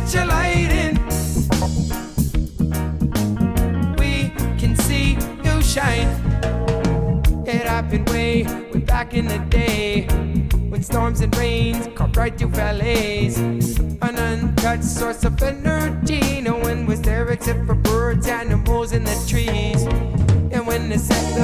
let your light in. We can see you shine. It happened way back in the day, when storms and rains come right through valleys. An uncut source of energy, no one was there except for birds, animals, and the trees. And when the settlers